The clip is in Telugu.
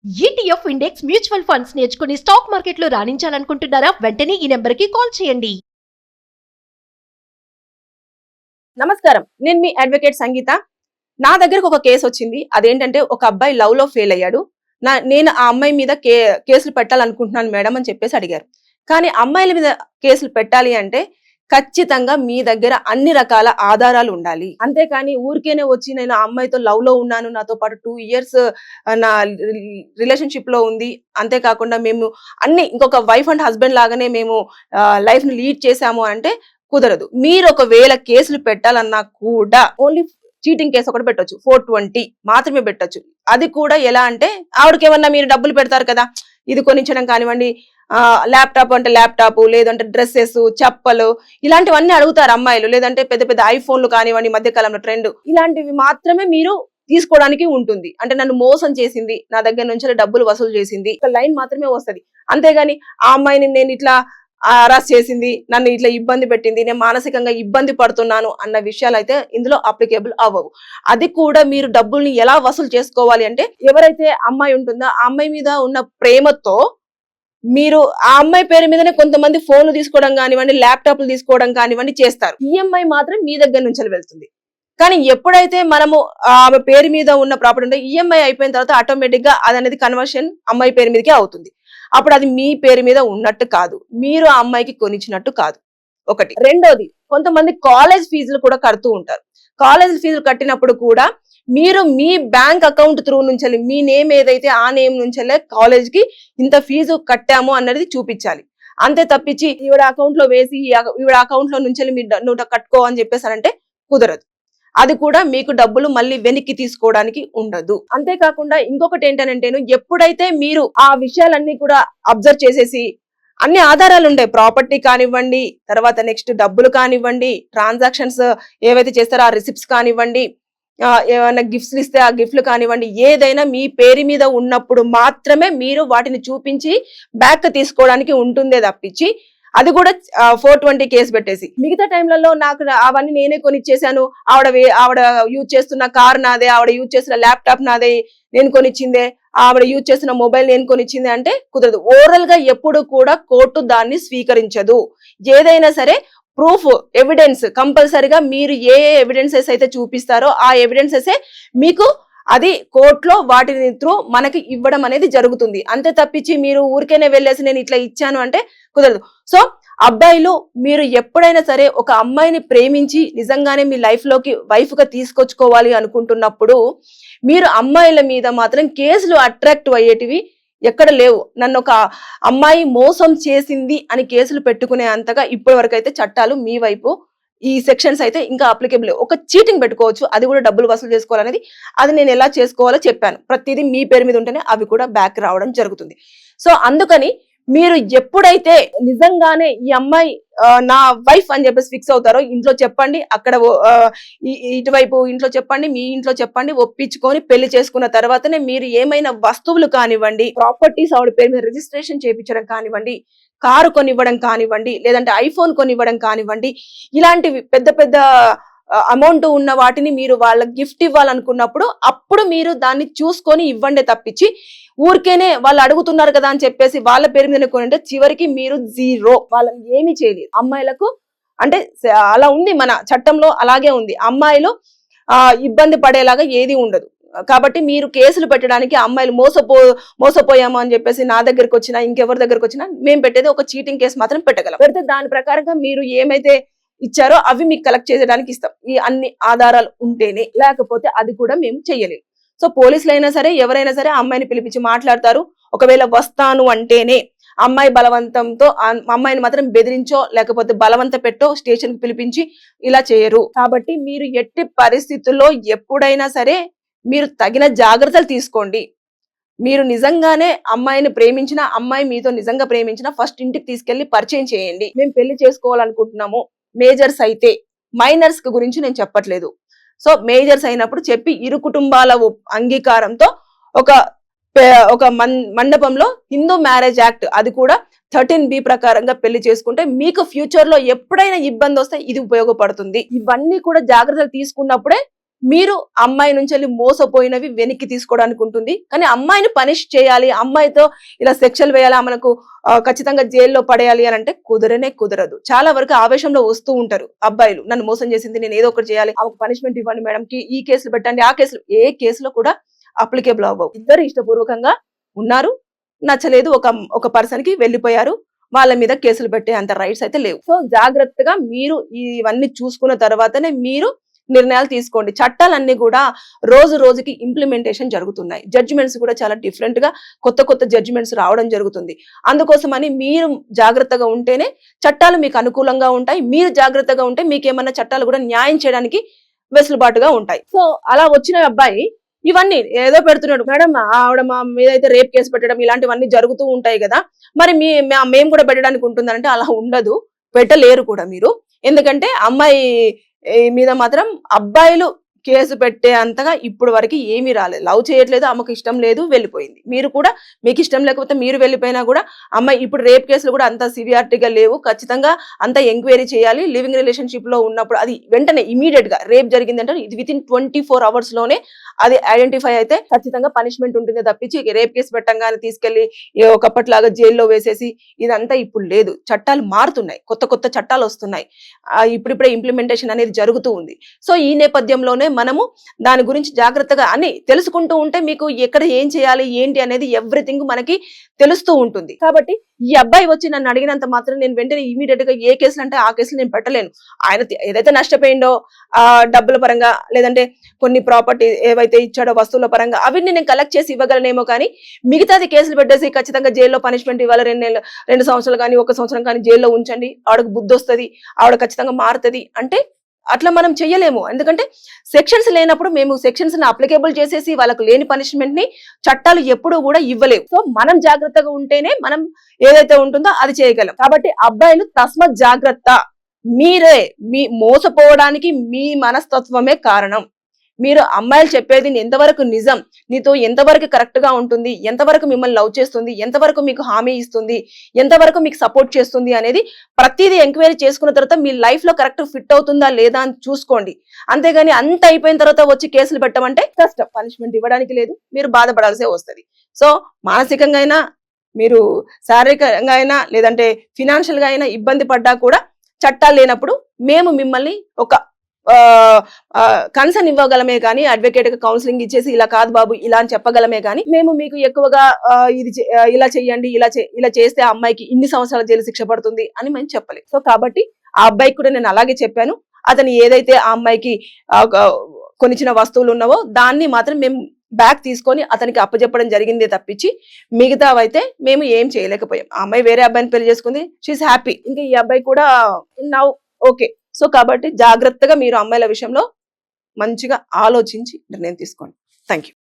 ఈటీఎఫ్ ఇండెక్స్ మ్యూచువల్ ఫండ్స్ నేర్చుకుని స్టాక్ మార్కెట్లో రాణించాలనుకుంటున్నారా? వెంటనే ఈ నెంబర్కి కాల్ చేయండి. నమస్కారం, నేను మీ అడ్వకేట్ సంగీత. నా దగ్గరకు ఒక కేసు వచ్చింది. అదేంటంటే ఒక అబ్బాయి లవ్ లో ఫెయిల్ అయ్యాడు. నేను ఆ అమ్మాయి మీద కేసులు పెట్టాలనుకుంటున్నాను మేడం అని చెప్పేసి అడిగారు. కానీ అమ్మాయిల మీద కేసులు పెట్టాలి అంటే ఖచ్చితంగా మీ దగ్గర అన్ని రకాల ఆధారాలు ఉండాలి. అంతేకాని ఊరికేనే వచ్చి నేను ఆ అమ్మాయితో లవ్ లో ఉన్నాను, నాతో పాటు 2 years నా రిలేషన్షిప్ లో ఉంది, అంతేకాకుండా మేము అన్ని ఇంకొక వైఫ్ అండ్ హస్బెండ్ లాగానే మేము లైఫ్ ని లీడ్ చేసాము అంటే కుదరదు. మీరు ఒకవేళ కేసులు పెట్టాలన్నా కూడా ఓన్లీ చీటింగ్ కేసు ఒకటి పెట్టొచ్చు, 420 మాత్రమే పెట్టొచ్చు. అది కూడా ఎలా అంటే ఆవిడకి ఏమన్నా మీరు డబ్బులు పెడతారు కదా, ఇది కొనిచ్చడం కానివ్వండి, ల్యాప్టాప్ అంటే ల్యాప్టాప్, లేదంటే డ్రెస్సెస్, చెప్పలు, ఇలాంటివన్నీ అడుగుతారు అమ్మాయిలు. లేదంటే పెద్ద పెద్ద ఐఫోన్లు కానివ్వండి, మధ్యకాలంలో ట్రెండ్, ఇలాంటివి మాత్రమే మీరు తీసుకోవడానికి ఉంటుంది. అంటే నన్ను మోసం చేసింది, నా దగ్గర నుంచి డబ్బులు వసూలు చేసింది, ఒక లైన్ మాత్రమే వస్తుంది. అంతేగాని ఆ అమ్మాయిని నేను ఇట్లా అరెస్ట్ చేసింది, నన్ను ఇట్లా ఇబ్బంది పెట్టింది, నేను మానసికంగా ఇబ్బంది పడుతున్నాను అన్న విషయాలు అయితే ఇందులో అప్లికేబుల్ అవ్వవు. అది కూడా మీరు డబ్బుల్ని ఎలా వసూలు చేసుకోవాలి అంటే, ఎవరైతే అమ్మాయి ఉంటుందో ఆ అమ్మాయి మీద ఉన్న ప్రేమతో మీరు ఆ అమ్మాయి పేరు మీదనే కొంతమంది ఫోన్లు తీసుకోవడం కానివ్వండి, ల్యాప్టాప్లు తీసుకోవడం కానివ్వండి చేస్తారు. ఈఎంఐ మాత్రం మీ దగ్గర నుంచి వెళ్తుంది. కానీ ఎప్పుడైతే మనము ఆమె పేరు మీద ఉన్న ప్రాపర్టీ ఉంటే ఈఎంఐ అయిపోయిన తర్వాత ఆటోమేటిక్ గా అది అనేది కన్వర్షన్ అమ్మాయి పేరు మీదకే అవుతుంది. అప్పుడు అది మీ పేరు మీద ఉన్నట్టు కాదు, మీరు ఆ అమ్మాయికి కొనిచ్చినట్టు కాదు. ఒకటి. రెండోది, కొంతమంది కాలేజ్ ఫీజులు కూడా కడుతూ ఉంటారు. కాలేజ్ ఫీజులు కట్టినప్పుడు కూడా మీరు మీ బ్యాంక్ అకౌంట్ త్రూ నుంచి మీ నేమ్ ఏదైతే ఆ నేమ్ నుంచెల్లే కాలేజ్ కి ఇంత ఫీజు కట్టాము అన్నది చూపించాలి. అంతే తప్పించి ఈవిడ అకౌంట్ లో వేసి ఈవిడ అకౌంట్ లో నుంచి మీరు కట్టుకో అని చెప్పేసారంటే కుదరదు. అది కూడా మీకు డబ్బులు మళ్ళీ వెనక్కి తీసుకోవడానికి ఉండదు. అంతేకాకుండా ఇంకొకటి ఏంటంటే, ఎప్పుడైతే మీరు ఆ విషయాలన్నీ కూడా అబ్జర్వ్ చేసేసి అన్ని ఆధారాలు ఉంటాయి, ప్రాపర్టీ కానివ్వండి, తర్వాత నెక్స్ట్ డబ్బులు కానివ్వండి, ట్రాన్సాక్షన్స్ ఏవైతే చేస్తారో ఆ రిసిప్ట్స్ కానివ్వండి, ఏమైనా గిఫ్ట్స్ ఇస్తే ఆ గిఫ్ట్లు కానివ్వండి, ఏదైనా మీ పేరు మీద ఉన్నప్పుడు మాత్రమే మీరు వాటిని చూపించి బ్యాక్ తీసుకోవడానికి ఉంటుందే తప్పించి అది కూడా 420 కేసు పెట్టేసి మిగతా టైంలలో నాకు అవన్నీ నేనే కొనిచ్చేసాను, ఆవిడ యూజ్ చేస్తున్న కార్ నాదే, ఆవిడ యూజ్ చేస్తున్న ల్యాప్టాప్ నాదే, నేను కొనిచ్చిందే, ఆవిడ యూజ్ చేస్తున్న మొబైల్ నేను కొనిచ్చిందే అంటే కుదరదు. ఓవరాల్ గా ఎప్పుడు కూడా కోర్టు దాన్ని స్వీకరించదు. ఏదైనా సరే ప్రూఫ్, ఎవిడెన్స్ కంపల్సరిగా మీరు ఏ ఎవిడెన్సెస్ అయితే చూపిస్తారో ఆ ఎవిడెన్సెస్ మీకు అది కోర్టులో వాటిని త్రూ మనకి ఇవ్వడం అనేది జరుగుతుంది. అంతే తప్పించి మీరు ఊరికేనే వెళ్ళేసి నేను ఇట్లా ఇచ్చాను అంటే కుదరదు. సో అబ్బాయిలు, మీరు ఎప్పుడైనా సరే ఒక అమ్మాయిని ప్రేమించి నిజంగానే మీ లైఫ్ లోకి వైఫ్ గా తీసుకొచ్చుకోవాలి అనుకుంటున్నప్పుడు మీరు అమ్మాయిల మీద మాత్రం కేసులు అట్రాక్ట్ అయ్యేటివి ఎక్కడ లేవు. నన్ను ఒక అమ్మాయి మోసం చేసింది అని కేసులు పెట్టుకునే అంతగా ఇప్పటి వరకు అయితే చట్టాలు మీ వైపు ఈ సెక్షన్స్ అయితే ఇంకా అప్లికేబుల్. ఒక చీటింగ్ పెట్టుకోవచ్చు, అది కూడా డబ్బులు వసూలు చేసుకోవాలనేది అది నేను ఎలా చేసుకోవాలో చెప్పాను. ప్రతిదీ మీ పేరు మీద ఉంటేనే అవి కూడా బ్యాక్ రావడం జరుగుతుంది. సో అందుకని మీరు ఎప్పుడైతే నిజంగానే ఈ అమ్మాయి నా వైఫ్ అని చెప్పేసి ఫిక్స్ అవుతారో ఇంట్లో చెప్పండి, అక్కడ ఇటువైపు ఇంట్లో చెప్పండి, మీ ఇంట్లో చెప్పండి, ఒప్పించుకొని పెళ్లి చేసుకున్న తర్వాతనే మీరు ఏమైనా వస్తువులు కానివ్వండి, ప్రాపర్టీస్ ఆవిడ పేరు మీద రిజిస్ట్రేషన్ చేయించడం కానివ్వండి, కారు కొనివ్వడం కానివ్వండి, లేదంటే ఐఫోన్ కొనివ్వడం కానివ్వండి, ఇలాంటివి పెద్ద పెద్ద అమౌంట్ ఉన్న వాటిని మీరు వాళ్ళ గిఫ్ట్ ఇవ్వాలనుకున్నప్పుడు అప్పుడు మీరు దాన్ని చూసుకొని ఇవ్వండి తప్పించి ఊరికేనే వాళ్ళు అడుగుతున్నారు కదా అని చెప్పేసి వాళ్ళ పేరు మీద కొనంటే చివరికి మీరు జీరో, వాళ్ళని ఏమీ చేయలేదు. అమ్మాయిలకు అంటే అలా ఉంది, మన చట్టంలో అలాగే ఉంది. అమ్మాయిలు ఇబ్బంది పడేలాగా ఏది ఉండదు. కాబట్టి మీరు కేసులు పెట్టడానికి అమ్మాయిలు మోసపోయాము అని చెప్పేసి నా దగ్గరకు వచ్చినా ఇంకెవరి దగ్గరకు వచ్చినా మేము పెట్టేది ఒక చీటింగ్ కేసు మాత్రం పెట్టగలం. పెడితే దాని ప్రకారంగా మీరు ఏమైతే ఇచ్చారో అవి మీకు కలెక్ట్ చేయడానికి ఇస్తాం, ఈ అన్ని ఆధారాలు ఉంటేనే. లేకపోతే అది కూడా మేము చెయ్యలేము. సో పోలీసులు అయినా సరే ఎవరైనా సరే అమ్మాయిని పిలిపించి మాట్లాడతారు. ఒకవేళ వస్తాను అంటేనే అమ్మాయి బలవంతంతో అమ్మాయిని మాత్రం బెదిరించో లేకపోతే బలవంత పెట్టో స్టేషన్ కి పిలిపించి ఇలా చేయరు. కాబట్టి మీరు ఎట్టి పరిస్థితుల్లో ఎప్పుడైనా సరే మీరు తగిన జాగ్రత్తలు తీసుకోండి. మీరు నిజంగానే అమ్మాయిని ప్రేమించిన, అమ్మాయి మీతో నిజంగా ప్రేమించిన ఫస్ట్ ఇంటికి తీసుకెళ్లి పరిచయం చేయండి. మేము పెళ్లి చేసుకోవాలనుకుంటున్నాము. మేజర్స్ అయితే, మైనర్స్ గురించి నేను చెప్పట్లేదు. సో మేజర్స్ అయినప్పుడు చెప్పి ఇరు కుటుంబాల అంగీకారంతో ఒక మండపంలో హిందూ మ్యారేజ్ యాక్ట్, అది కూడా 13B ప్రకారంగా పెళ్లి చేసుకుంటే మీకు ఫ్యూచర్ లో ఎప్పుడైనా ఇబ్బంది వస్తే ఇది ఉపయోగపడుతుంది. ఇవన్నీ కూడా జాగ్రత్తలు తీసుకున్నప్పుడే మీరు అమ్మాయి నుంచి వెళ్ళి మోసపోయినవి వెనక్కి తీసుకోవడానికి ఉంటుంది. కానీ అమ్మాయిని పనిష్ చేయాలి, అమ్మాయితో ఇలా సెక్షల్ వేయాలి, మనకు ఖచ్చితంగా జైల్లో పడేయాలి అని అంటే కుదరదు. చాలా వరకు ఆవేశంలో వస్తూ ఉంటారు అబ్బాయిలు, నన్ను మోసం చేసింది, నేను ఏదో ఒకటి చేయాలి, ఆమెకు పనిష్మెంట్ ఇవ్వండి మేడం, ఈ కేసులు పెట్టండి, ఆ కేసులు, ఏ కేసులో కూడా అప్లికేబుల్ అవ్వవు. ఇద్దరు ఇష్టపూర్వకంగా ఉన్నారు, నచ్చలేదు, ఒక పర్సన్ కి వెళ్ళిపోయారు, వాళ్ళ మీద కేసులు పెట్టే అంత రైట్స్ అయితే లేవు. సో జాగ్రత్తగా మీరు ఇవన్నీ చూసుకున్న తర్వాతనే మీరు నిర్ణయాలు తీసుకోండి. చట్టాలన్నీ కూడా రోజుకి ఇంప్లిమెంటేషన్ జరుగుతున్నాయి. జడ్జిమెంట్స్ కూడా చాలా డిఫరెంట్ గా కొత్త జడ్జిమెంట్స్ రావడం జరుగుతుంది. అందుకోసమని మీరు జాగ్రత్తగా ఉంటేనే చట్టాలు మీకు అనుకూలంగా ఉంటాయి. మీరు జాగ్రత్తగా ఉంటే మీకు ఏమన్నా చట్టాలు కూడా న్యాయం చేయడానికి వెసులుబాటుగా ఉంటాయి. సో అలా వచ్చిన అబ్బాయి ఇవన్నీ ఏదో పెడుతున్నాడు, మేడం ఆవిడ మా మీద అయితే రేప్ కేసు పెట్టడం ఇలాంటివన్నీ జరుగుతూ ఉంటాయి కదా, మరి మేము కూడా పెట్టడానికి ఉంటుందంటే అలా ఉండదు, పెట్టలేరు కూడా మీరు. ఎందుకంటే అమ్మాయి మీద మాత్రం అబ్బాయిలు కేసు పెట్టే అంతగా ఇప్పుడు వరకు ఏమీ రాలేదు. లవ్ చేయట్లేదు, ఆమెకు ఇష్టం లేదు, వెళ్ళిపోయింది. మీరు కూడా మీకు ఇష్టం లేకపోతే మీరు వెళ్ళిపోయినా కూడా అమ్మాయి ఇప్పుడు రేప్ కేసులు కూడా అంత సివియారిటీగా లేవు. ఖచ్చితంగా అంత ఎంక్వైరీ చేయాలి. లివింగ్ రిలేషన్షిప్ లో ఉన్నప్పుడు అది వెంటనే ఇమీడియట్ గా రేప్ జరిగిందంటే ఇది విత్ ఇన్ 24 hours లోనే అది ఐడెంటిఫై అయితే ఖచ్చితంగా పనిష్మెంట్ ఉంటుంది తప్పించి రేప్ కేసు పెట్టంగానే తీసుకెళ్లి ఒకప్పటిలాగా జైల్లో వేసేసి ఇదంతా ఇప్పుడు లేదు. చట్టాలు మారుతున్నాయి, కొత్త చట్టాలు వస్తున్నాయి, ఇప్పుడిప్పుడే ఇంప్లిమెంటేషన్ అనేది జరుగుతూ ఉంది. సో ఈ నేపథ్యంలోనే మనము దాని గురించి జాగ్రత్తగా అని తెలుసుకుంటూ ఉంటే మీకు ఎక్కడ ఏం చేయాలి ఏంటి అనేది ఎవ్రీథింగ్ మనకి తెలుస్తూ ఉంటుంది. కాబట్టి ఈ అబ్బాయి వచ్చి నన్ను అడిగినంత మాత్రం నేను వెంటనే ఇమీడియట్ గా ఏ కేసులు అంటే ఆ కేసులు నేను పెట్టలేను. ఆయన ఏదైతే నష్టపోయిండో డబ్బుల పరంగా లేదంటే కొన్ని ప్రాపర్టీ ఏవైతే ఇచ్చాడో వస్తువుల పరంగా అవన్నీ నేను కలెక్ట్ చేసి ఇవ్వగలనేమో, కానీ మిగతాది కేసులు పెట్టేసి ఖచ్చితంగా జైల్లో పనిష్మెంట్ ఇవ్వాలి, 2 సంవత్సరాలు కానీ 1 సంవత్సరం కానీ జైల్లో ఉంచండి, ఆవిడకు బుద్ధి వస్తుంది, ఆవిడ ఖచ్చితంగా మారుతుంది అంటే అట్లా మనం చెయ్యలేము. ఎందుకంటే సెక్షన్స్ లేనప్పుడు మేము సెక్షన్స్ అప్లికేబుల్ చేసేసి వాళ్ళకు లేని పనిష్మెంట్ ని చట్టాలు ఎప్పుడూ కూడా ఇవ్వలేవు. సో మనం జాగ్రత్తగా ఉంటేనే మనం ఏదైతే ఉంటుందో అది చేయగలం. కాబట్టి అబ్బాయిలు తస్మత్ జాగ్రత్త. మీరే మీ మోసపోవడానికి మీ మనస్తత్వమే కారణం. మీరు అమ్మాయిలు చెప్పేది ఎంతవరకు నిజం, నీతో ఎంతవరకు కరెక్ట్ గా ఉంటుంది, ఎంతవరకు మిమ్మల్ని లవ్ చేస్తుంది, ఎంతవరకు మీకు హామీ ఇస్తుంది, ఎంతవరకు మీకు సపోర్ట్ చేస్తుంది అనేది ప్రతిదీ ఎంక్వైరీ చేసుకున్న తర్వాత మీ లైఫ్ లో కరెక్ట్ ఫిట్ అవుతుందా లేదా అని చూసుకోండి. అంతేగాని అంత అయిపోయిన తర్వాత వచ్చి కేసులు పెట్టమంటే కష్టం, పనిష్మెంట్ ఇవ్వడానికి లేదు, మీరు బాధపడాల్సే వస్తుంది. సో మానసికంగా అయినా మీరు శారీరకంగా అయినా లేదంటే ఫినాన్షియల్ గా అయినా ఇబ్బంది పడ్డా కూడా చట్టాలు లేనప్పుడు మేము మిమ్మల్ని ఒక కన్సర్న్ ఇవ్వగలమే కానీ అడ్వకేట్ గా కౌన్సిలింగ్ ఇచ్చేసి ఇలా కాదు బాబు ఇలా అని చెప్పగలమే కానీ మేము మీకు ఎక్కువగా ఇది ఇలా చెయ్యండి, ఇలా చేస్తే ఆ అమ్మాయికి ఇన్ని సంవత్సరాల జైలు శిక్ష పడుతుంది అని మేము చెప్పలేదు. సో కాబట్టి ఆ అబ్బాయికి కూడా నేను అలాగే చెప్పాను. అతను ఏదైతే ఆ అమ్మాయికి కొనిచ్చిన వస్తువులు ఉన్నావో దాన్ని మాత్రం మేము బ్యాక్ తీసుకొని అతనికి అప్పచెప్పడం జరిగిందే తప్పించి మిగతావైతే మేము ఏం చేయలేకపోయాం. ఆ అమ్మాయి వేరే అబ్బాయిని పెళ్లి చేసుకుంది, షీఈస్ హ్యాపీ. ఇంకా ఈ అబ్బాయి కూడా నౌ ఓకే. సో కాబట్టి జాగ్రత్తగా మీరు అమ్మాయిల విషయంలో మంచిగా ఆలోచించి నిర్ణయం తీసుకోండి. Thank you.